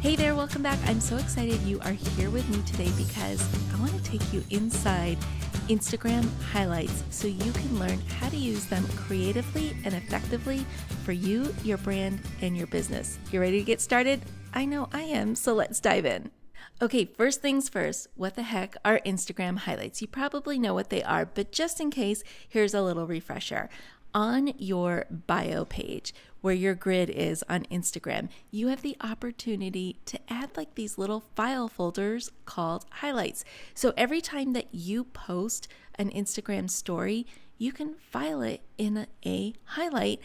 Hey there, welcome back. I'm so excited you are here with me today because I want to take you inside Instagram highlights so you can learn how to use them creatively and effectively for you, your brand, and your business. You ready to get started? I know I am, so let's dive in. Okay, first things first, what the heck are Instagram highlights? You probably know what they are, but just in case, here's a little refresher. On your bio page, where your grid is on Instagram, you have the opportunity to add like these little file folders called highlights. So every time that you post an Instagram story, you can file it in a highlight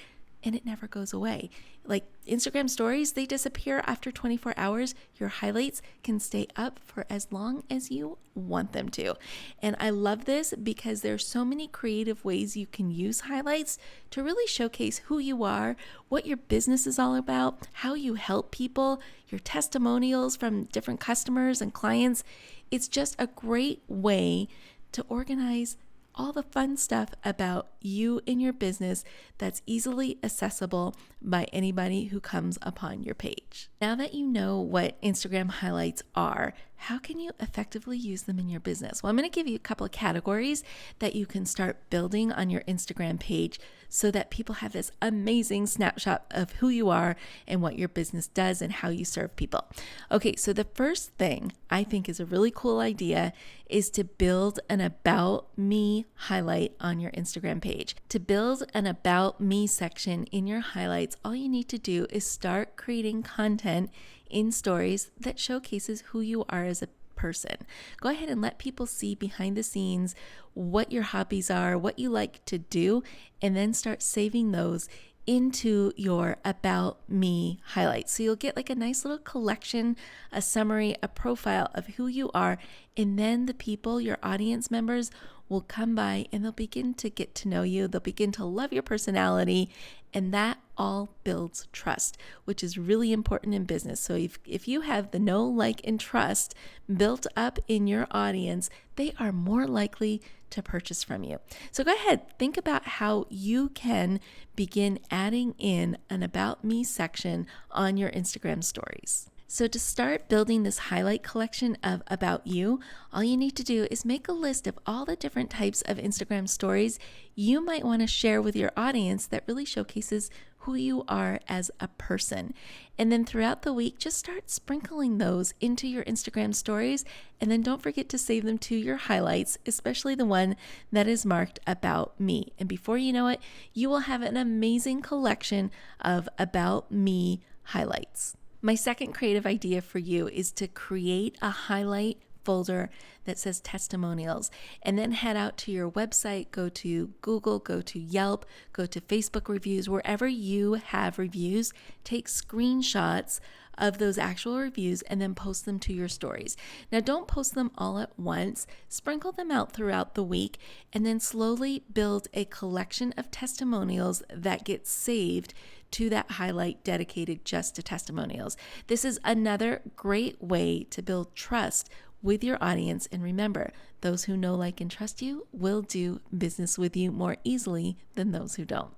and it never goes away. Like Instagram stories, they disappear after 24 hours. Your highlights can stay up for as long as you want them to. And I love this because there's so many creative ways you can use highlights to really showcase who you are, what your business is all about, how you help people, your testimonials from different customers and clients. It's just a great way to organize all the fun stuff about you and your business that's easily accessible by anybody who comes upon your page. Now that you know what Instagram highlights are, how can you effectively use them in your business? Well, I'm going to give you a couple of categories that you can start building on your Instagram page so that people have this amazing snapshot of who you are and what your business does and how you serve people. Okay, so the first thing I think is a really cool idea is to build an About Me highlight on your Instagram page. To build an About Me section in your highlights, all you need to do is start creating content in stories that showcases who you are as a person. Go ahead and let people see behind the scenes what your hobbies are, what you like to do, and then start saving those into your About Me highlights. So you'll get like a nice little collection, a summary, a profile of who you are, and then the people, your audience members, will come by and they'll begin to get to know you. They'll begin to love your personality, and that all builds trust, which is really important in business. So if you have the know, like, and trust built up in your audience, they are more likely to purchase from you. So go ahead, think about how you can begin adding in an About Me section on your Instagram stories. So to start building this highlight collection of About You, all you need to do is make a list of all the different types of Instagram stories you might want to share with your audience that really showcases who you are as a person. And then throughout the week, just start sprinkling those into your Instagram stories. And then don't forget to save them to your highlights, especially the one that is marked About Me. And before you know it, you will have an amazing collection of About Me highlights. My second creative idea for you is to create a highlight folder that says testimonials, and then head out to your website, go to Google, go to Yelp, go to Facebook reviews, wherever you have reviews, take screenshots of those actual reviews and then post them to your stories. Now, don't post them all at once. Sprinkle them out throughout the week and then slowly build a collection of testimonials that get saved to that highlight dedicated just to testimonials. This is another great way to build trust with your audience. And remember, those who know, like, and trust you will do business with you more easily than those who don't.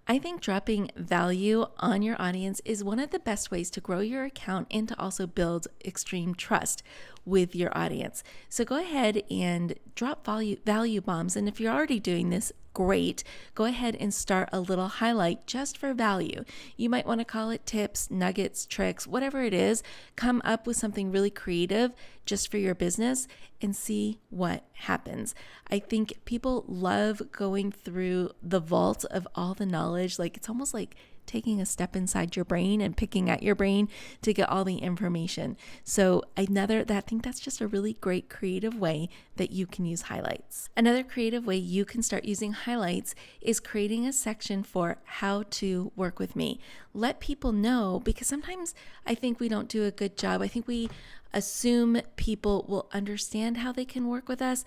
I think dropping value on your audience is one of the best ways to grow your account and to also build extreme trust with your audience. So go ahead and drop value bombs. And if you're already doing this, great. Go ahead and start a little highlight just for value. You might want to call it tips, nuggets, tricks, whatever it is. Come up with something really creative just for your business and see what happens. I think people love going through the vault of all the knowledge. Like, it's almost like taking a step inside your brain and picking at your brain to get all the information. So I think that's just a really great creative way that you can use highlights. Another creative way you can start using highlights is creating a section for how to work with me. Let people know, because sometimes I think we don't do a good job. I think we assume people will understand how they can work with us.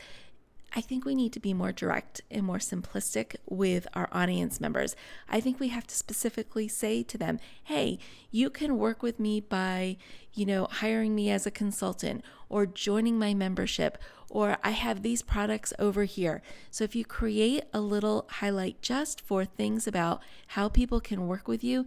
I think we need to be more direct and more simplistic with our audience members. I think we have to specifically say to them, hey, you can work with me by, hiring me as a consultant or joining my membership, or I have these products over here. So if you create a little highlight just for things about how people can work with you,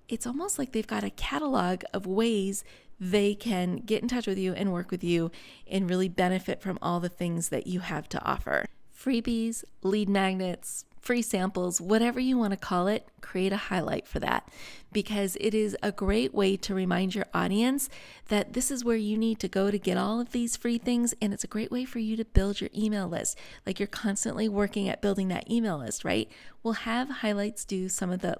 it's almost like they've got a catalog of ways they can get in touch with you and work with you and really benefit from all the things that you have to offer. Freebies, lead magnets, free samples, whatever you want to call it, create a highlight for that, because it is a great way to remind your audience that this is where you need to go to get all of these free things. And it's a great way for you to build your email list. Like, you're constantly working at building that email list, right? We'll have highlights do some of the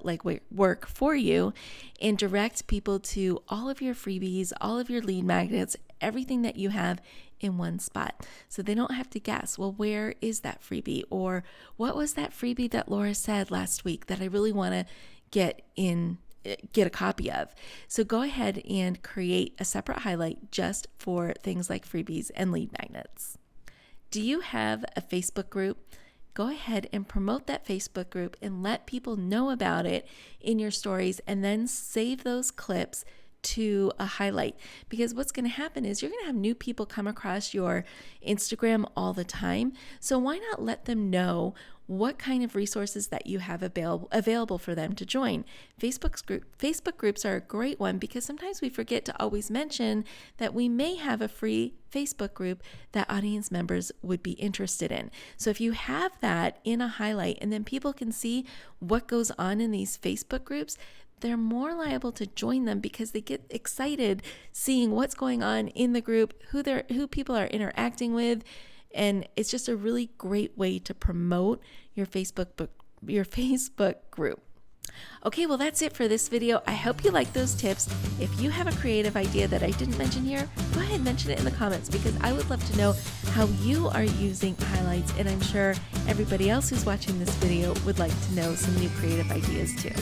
work for you and direct people to all of your freebies, all of your lead magnets, everything that you have in one spot. So they don't have to guess, well, where is that freebie? Or what was that freebie that Lora said last week that I really want to get a copy of? So go ahead and create a separate highlight just for things like freebies and lead magnets. Do you have a Facebook group? Go ahead and promote that Facebook group and let people know about it in your stories, and then save those clips to a highlight, because what's going to happen is you're going to have new people come across your Instagram all the time. So why not let them know what kind of resources that you have available for them to join? Facebook groups are a great one, because sometimes we forget to always mention that we may have a free Facebook group that audience members would be interested in. So if you have that in a highlight, and then people can see what goes on in these Facebook groups, they're more liable to join them, because they get excited seeing what's going on in the group, who people are interacting with. And it's just a really great way to promote your Facebook group. Okay, well, that's it for this video. I hope you like those tips. If you have a creative idea that I didn't mention here, go ahead and mention it in the comments, because I would love to know how you are using highlights, and I'm sure everybody else who's watching this video would like to know some new creative ideas too.